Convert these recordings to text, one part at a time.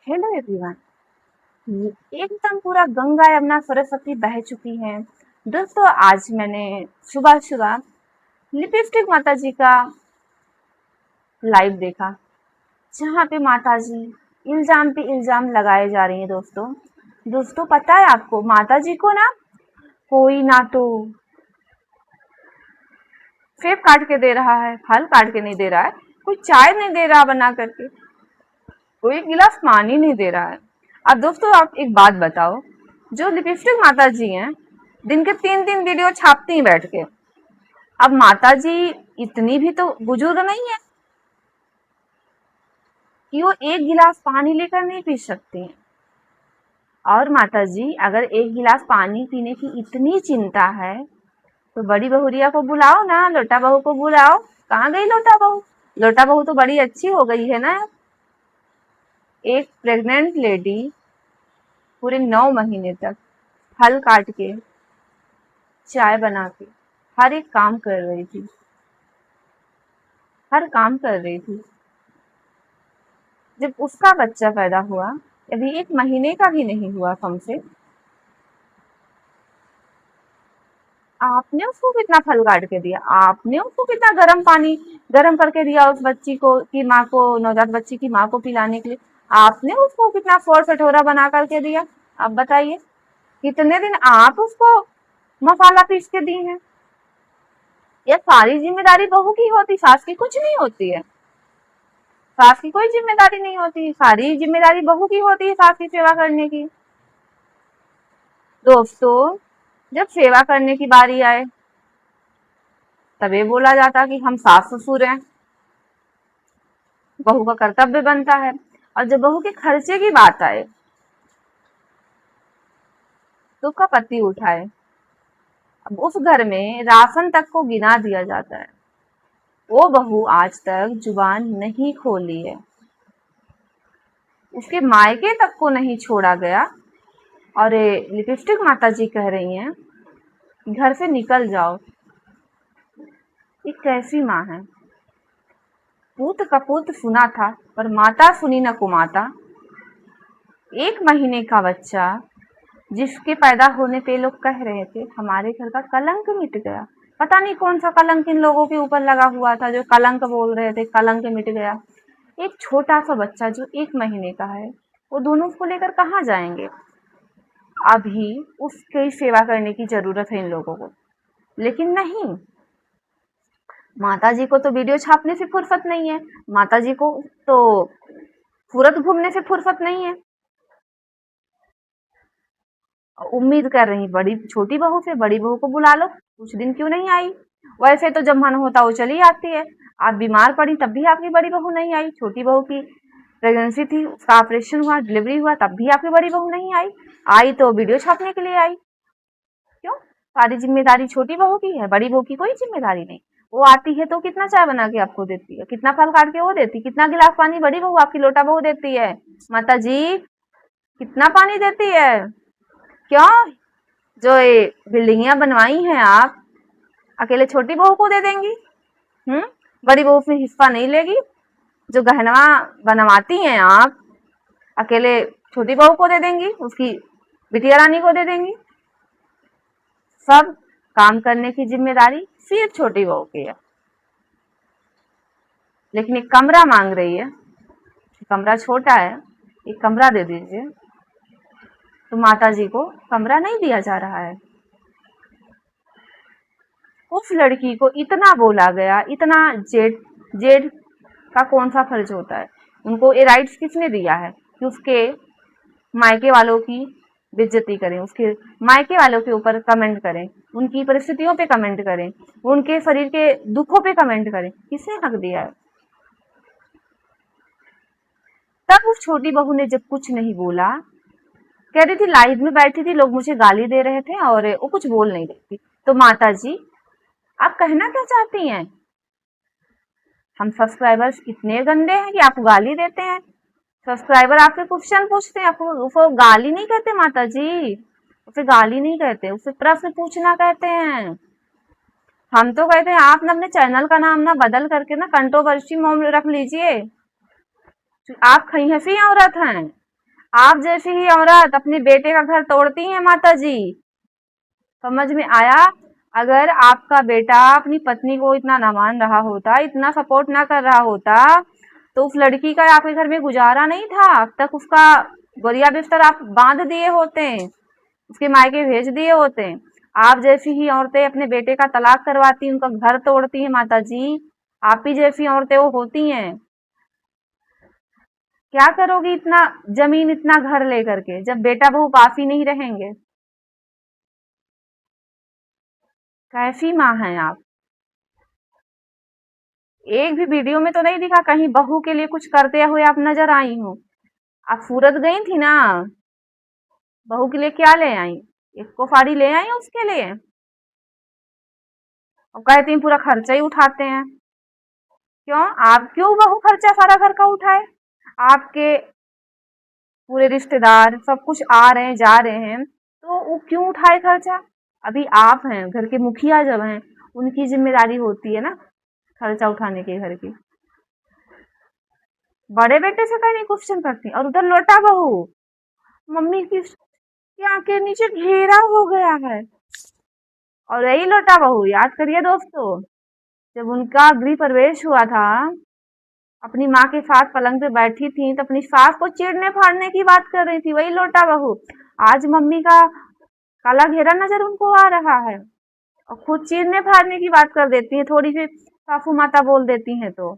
Hello everyone. एकदम पूरा गंगा यमुना सरस्वती बह चुकी है दोस्तों। आज मैंने सुबह सुबह लिपस्टिक माता जी का लाइव देखा, जहाँ पे माता जी इल्जाम पे इल्जाम लगाए जा रही हैं। दोस्तों पता है आपको, माता जी को ना कोई ना तो सेब काट के दे रहा है, फल काट के नहीं दे रहा है, कोई चाय नहीं दे रहा बना करके, कोई एक गिलास पानी नहीं दे रहा है। अब दोस्तों आप एक बात बताओ, जो लिपस्टिक माता जी हैं, दिन के 3-3 वीडियो छापती हैं बैठ के। अब माता जी इतनी भी तो बुजुर्ग नहीं है कि वो एक गिलास पानी लेकर नहीं पी सकती हैं। और माता जी अगर एक गिलास पानी पीने की इतनी चिंता है तो बड़ी बहुरिया को बुलाओ ना, लोटा बहू को बुलाओ। कहाँ गई लोटा बहू? लोटा बहू तो बड़ी अच्छी हो गई है ना। एक प्रेग्नेंट लेडी पूरे 9 महीने तक फल काट के, चाय बना के, हर एक काम कर रही थी, हर काम कर रही थी। जब उसका बच्चा पैदा हुआ, अभी 1 महीने का भी नहीं हुआ कम से, आपने उसको कितना फल काट के दिया? आपने उसको कितना गर्म पानी गर्म करके दिया उस बच्ची को, की माँ को, नवजात बच्ची की माँ को पिलाने के लिए? आपने उसको कितना फोड़ कटोरा बना करके दिया? अब बताइए, कितने दिन आप उसको मसाला पीस के दी हैं? ये सारी जिम्मेदारी बहू की होती, सास की कुछ नहीं होती है। सास की कोई जिम्मेदारी नहीं होती, सारी जिम्मेदारी बहू की होती है सास की सेवा करने की। दोस्तों जब सेवा करने की बारी आए तभी बोला जाता कि हम सास ससुर हैं, बहू का कर्तव्य बनता है। और जब बहू के खर्चे की बात आए तो उसका पति उठाए। अब उस घर में राशन तक को गिना दिया जाता है, वो बहू आज तक जुबान नहीं खोली है, उसके मायके तक को नहीं छोड़ा गया। और लिपस्टिक माता जी कह रही हैं घर से निकल जाओ। ये कैसी माँ है? पूत कपूत सुना था पर माता सुनी न कुमाता। 1 महीने का बच्चा जिसके पैदा होने पे लोग कह रहे थे हमारे घर का कलंक मिट गया। पता नहीं कौन सा कलंक इन लोगों के ऊपर लगा हुआ था जो कलंक बोल रहे थे, कलंक मिट गया। एक छोटा सा बच्चा जो 1 महीने का है, वो दोनों उसको लेकर कहाँ जाएंगे? अभी उसकी सेवा करने की जरूरत है इन लोगों को, लेकिन नहीं। माता जी को तो वीडियो छापने से फुर्सत नहीं है, माता जी को तो सूरत घूमने से फुर्सत नहीं है। उम्मीद कर रही बड़ी छोटी बहू से, बड़ी बहू को बुला लो, कुछ दिन क्यों नहीं आई? वैसे तो जब मन होता वो चली आती है। आप बीमार पड़ी तब भी आपकी बड़ी बहू नहीं आई, छोटी बहू की प्रेगनेंसी थी, उसका ऑपरेशन हुआ, डिलीवरी हुआ, तब भी आपकी बड़ी बहू नहीं आई। आई तो वीडियो छापने के लिए आई। क्यों? सारी जिम्मेदारी छोटी बहू की है, बड़ी बहू की कोई जिम्मेदारी नहीं। वो आती है तो कितना चाय बना के आपको देती है, कितना फल काट के वो देती, कितना गिलास पानी बड़ी बहू आपकी लोटा बहू देती है। माता जी कितना पानी देती है? क्यों? जो ये बिल्डिंगियां बनवाई हैं आप, अकेले छोटी बहू को दे देंगी? बड़ी बहू में हिस्सा नहीं लेगी? जो गहनवा बनवाती हैं आप, अकेले छोटी बहू को दे देंगी, उसकी बिटिया रानी को दे देंगी? सब काम करने की जिम्मेदारी सिर्फ छोटी बहू की है। लेकिन एक कमरा मांग रही है, कमरा छोटा है, एक कमरा दे दीजिए, तो माता जी को कमरा नहीं दिया जा रहा है। उस लड़की को इतना बोला गया, इतना जेठ जेठ का कौन सा फर्ज होता है? उनको ये राइट्स किसने दिया है कि उसके मायके वालों की बेइज्जती करें, उसके मायके वालों के ऊपर कमेंट करें, उनकी परिस्थितियों पे कमेंट करें, उनके शरीर के दुखों पे कमेंट करें? किसने हक दिया है? तब उस छोटी बहू ने जब कुछ नहीं बोला, कह रही थी लाइव में बैठी थी, लोग मुझे गाली दे रहे थे और वो कुछ बोल नहीं रही थी, तो माता जी आप कहना क्या चाहती हैं? हम सब्सक्राइबर्स इतने गंदे हैं कि आपको गाली देते हैं? सब्सक्राइबर आपसे क्वेश्चन पूछते हैं, आपको उसको गाली नहीं कहते माता जी, उसे गाली नहीं कहते, उसे प्रश्न पूछना कहते हैं। हम तो कहते हैं आप ना अपने चैनल का नाम ना बदल करके ना कंट्रोवर्सी मॉम रख लीजिए। आप खई हंसी औरत हैं, आप जैसी ही औरत अपने बेटे का घर तोड़ती हैं माता जी। समझ में आया? अगर आपका बेटा अपनी पत्नी को इतना ना मान रहा होता, इतना सपोर्ट ना कर रहा होता, तो उस लड़की का आपके घर में गुजारा नहीं था। अब तक उसका बोरिया बिस्तर आप बांध दिए होते, उसके मायके भेज दिए होते। आप जैसी ही औरतें अपने बेटे का तलाक करवाती, उनका घर तोड़ती हैं माता जी। आप ही जैसी औरतें वो होती हैं। क्या करोगी इतना जमीन, इतना घर लेकर के, जब बेटा बहू पास ही नहीं रहेंगे? कैसी माँ हैं आप? एक भी वीडियो में तो नहीं दिखा कहीं बहू के लिए कुछ करते हुए आप नजर आई हो। आप सूरत गई थी ना, बहू के लिए क्या ले आई? एक कोफारी ले आई उसके लिए? और कहती हैं पूरा खर्चा ही उठाते हैं। क्यों? आप क्यों बहू खर्चा सारा घर का उठाए? आपके पूरे रिश्तेदार सब कुछ आ रहे हैं जा रहे हैं, तो वो क्यों उठाए खर्चा? अभी आप हैं घर के मुखिया, जब हैं उनकी जिम्मेदारी होती है ना खर्चा उठाने के घर की। बड़े बेटे से कहीं नहीं क्वेश्चन करती, और उधर लोटा बहू मम्मी की आंख के नीचे घेरा हो गया है। और यही लोटा बहू, याद करिए दोस्तों, जब उनका गृह प्रवेश हुआ था, अपनी माँ के साथ पलंग पे बैठी थी, तो अपनी सास को चीरने फाड़ने की बात कर रही थी, वही लोटा बहू। आज मम्मी का काला घेरा नजर उनको आ रहा है, और खुद चीरने फाड़ने की बात कर देती है, थोड़ी सी सासू माता बोल देती हैं तो।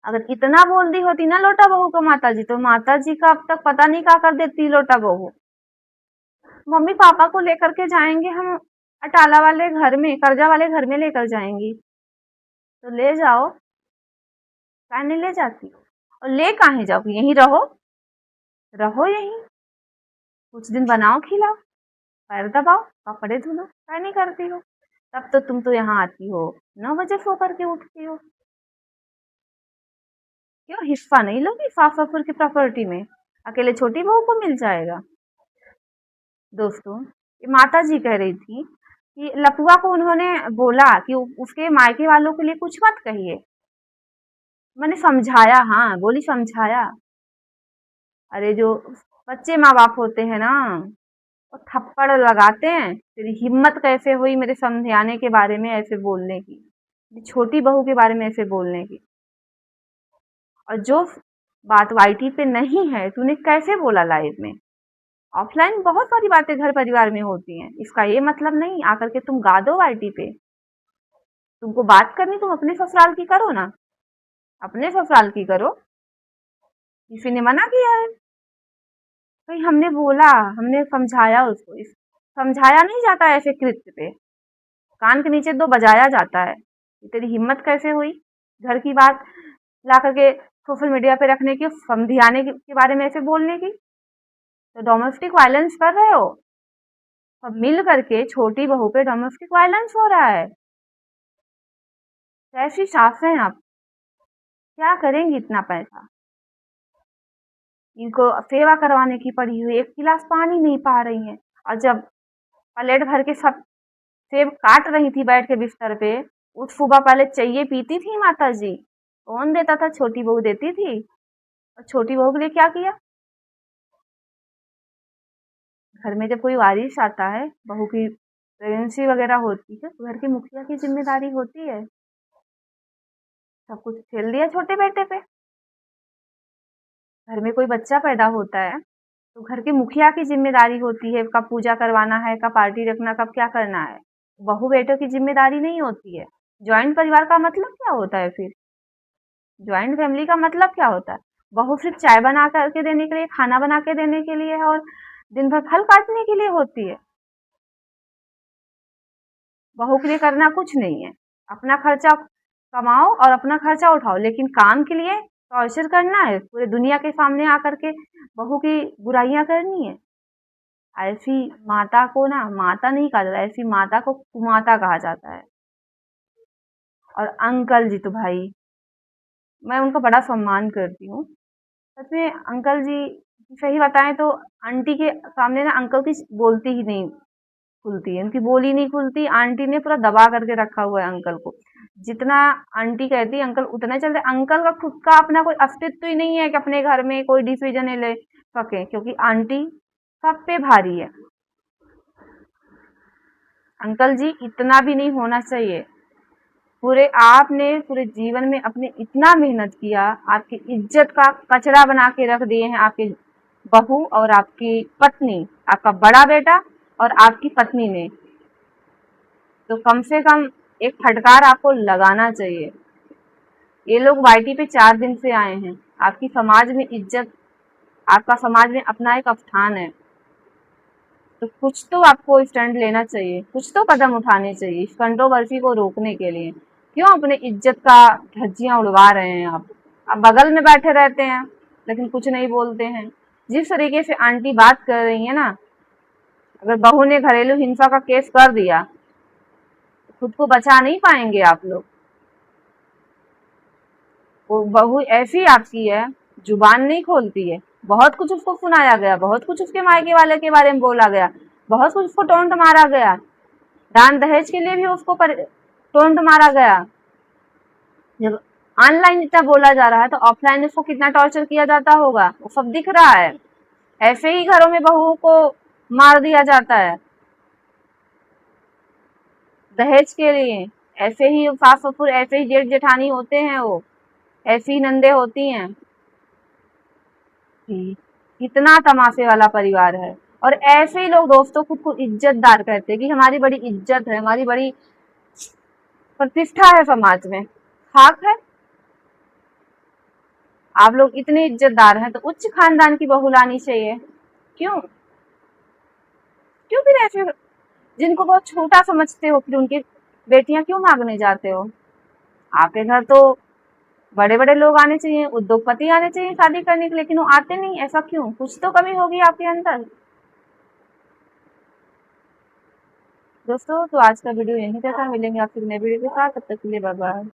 अगर इतना बोल दी होती ना लोटा बहू को माता जी, तो माता जी का अब तक पता नहीं क्या कर देती लोटा बहू। मम्मी पापा को लेकर के जाएंगे हम अटाला वाले घर में, कर्जा वाले घर में लेकर जाएंगी। तो ले जाओ, काहे नहीं ले जाती? और ले काहे जाओगी? यहीं रहो, रहो यहीं, कुछ दिन बनाओ खिलाओ, पैर दबाओ, कपड़े धुलो, काहे नहीं करती हो? तब तो तुम तो यहाँ आती हो 9 बजे सो करके उठती हो। क्यों हिस्सा नहीं लोगी सास ससुर की प्रॉपर्टी में? अकेले छोटी बहू को मिल जाएगा? दोस्तों, ये माता जी कह रही थी कि लपुआ को उन्होंने बोला कि उसके मायके वालों के लिए कुछ मत कहिए। मैंने समझाया, हाँ बोली समझाया। अरे जो बच्चे माँ बाप होते हैं ना, वो थप्पड़ लगाते हैं, तेरी हिम्मत कैसे हुई मेरे समझाने के बारे में ऐसे बोलने की, छोटी बहू के बारे में ऐसे बोलने की। और जो बात वाईटी पे नहीं है, तूने कैसे बोला लाइव में? ऑफलाइन बहुत सारी बातें घर परिवार में होती हैं, इसका ये मतलब नहीं आकर के तुम गा दो वाईटी पे। तुमको बात करनी, तुम अपने ससुराल की करो ना, अपने ससुराल की करो। किसी ने मना किया है? भाई हमने बोला, हमने समझाया उसको, समझाया नहीं जाता है ऐसे कृत्य पे, कान के नीचे 2 बजाया जाता है। तेरी हिम्मत कैसे हुई घर की बात ला करके सोशल मीडिया पे रखने की, समझाने के बारे में ऐसे बोलने की? तो डोमेस्टिक वायलेंस कर रहे हो, अब मिल करके छोटी बहू पे डोमेस्टिक वायलेंस हो रहा है। कैसी सास हैं आप? क्या करेंगी इतना पैसा? इनको सेवा करवाने की पड़ी हुई, एक गिलास पानी नहीं पा रही हैं। और जब प्लेट भर के सब सेब काट रही थी बैठ के बिस्तर पे, उठ सुबह पहले चाहिए पीती थी माता जी? कौन देता था? छोटी बहू देती थी। और छोटी बहू के लिए क्या किया? घर में जब कोई वारिस आता है, बहू की प्रेगनेंसी वगैरह होती है, तो घर की मुखिया की जिम्मेदारी होती है, सब कुछ खेल दिया छोटे बेटे पे। घर में कोई बच्चा पैदा होता है, तो घर के मुखिया की जिम्मेदारी होती है, कब पूजा करवाना है, कब पार्टी रखना, कब क्या करना है। बहू बेटों की जिम्मेदारी नहीं होती है। ज्वाइंट परिवार का मतलब क्या होता है फिर? ज्वाइंट फैमिली का मतलब क्या होता है? बहू सिर्फ चाय बना करके देने के लिए, खाना बना के देने के लिए है, और दिन भर खल काटने के लिए होती है। बहू के लिए करना कुछ नहीं है, अपना खर्चा कमाओ और अपना खर्चा उठाओ, लेकिन काम के लिए टॉर्चर करना है, पूरे दुनिया के सामने आकर के बहू की बुराइयां करनी है। ऐसी माता को ना माता नहीं कहा जाता, ऐसी माता को कुमाता कहा जाता है। और अंकल जी तो भाई, मैं उनका बड़ा सम्मान करती हूँ सच में। अंकल जी सही बताएं तो आंटी के सामने ना अंकल की बोलती ही नहीं खुलती है, उनकी बोली नहीं खुलती। आंटी ने पूरा दबा करके रखा हुआ है अंकल को, जितना आंटी कहती है अंकल उतना चलते। अंकल का खुद का अपना कोई अस्तित्व ही नहीं है कि अपने घर में कोई डिसीजन ले, सके, क्योंकि आंटी सब पे भारी है। अंकल जी इतना भी नहीं होना चाहिए। आपने पूरे जीवन में अपने इतना मेहनत किया, आपकी इज्जत का कचरा बना के रख दिए हैं आपके बहू और आपकी पत्नी, आपका बड़ा बेटा और आपकी पत्नी ने। तो कम से कम एक फटकार आपको लगाना चाहिए। ये लोग वाईटी पे 4 दिन से आए हैं। आपकी समाज में इज्जत, आपका समाज में अपना एक स्थान है, तो कुछ तो आपको स्टैंड लेना चाहिए, कुछ तो कदम उठाने चाहिए इस कंट्रोवर्सी को रोकने के लिए। क्यों अपने इज्जत का धज्जियां उड़वा रहे हैं आप बगल में बैठे रहते हैं लेकिन कुछ नहीं बोलते हैं। जिस तरीके से आंटी बात कर रही है ना, अगर बहू ने घरेलू हिंसा का केस कर दिया तो खुद को बचा नहीं पाएंगे आप लोग। वो बहू ऐसी आपकी है, जुबान नहीं खोलती है। बहुत कुछ उसको सुनाया गया, बहुत कुछ उसके मायके वाले के बारे में बोला गया, बहुत कुछ उसको टोंट मारा गया, दान दहेज के लिए भी उसको टोंट मारा गया। जब ऑनलाइन इतना बोला जा रहा है तो ऑफलाइन उसको कितना टॉर्चर किया जाता होगा, वो सब दिख रहा है। ऐसे ही घरों में बहुओं को मार दिया जाता है दहेज के लिए। ऐसे ही सास ससुर, ऐसे ही जेठ जेठानी होते हैं, वो ऐसी ही नंदे होती हैं। कितना तमाशे वाला परिवार है। और ऐसे ही लोग दोस्तों खुद को इज्जतदार कहते हैं कि हमारी बड़ी इज्जत है, हमारी बड़ी प्रतिष्ठा है समाज में। खाक है। आप लोग इतने इज्जतदार हैं तो उच्च खानदान की बहू लानी चाहिए। क्यों क्यों फिर ऐसे जिनको बहुत छोटा समझते हो फिर उनकी बेटियां क्यों मांगने जाते हो? आपके घर तो बड़े बड़े लोग आने चाहिए, उद्योगपति आने चाहिए शादी करने के लिए, लेकिन वो आते नहीं। ऐसा क्यों? कुछ तो कमी होगी आपके अंदर। दोस्तों तो आज का वीडियो यहीं तक था, मिलेंगे आपसे नए वीडियो के साथ, तब तक के लिए बाय बाय।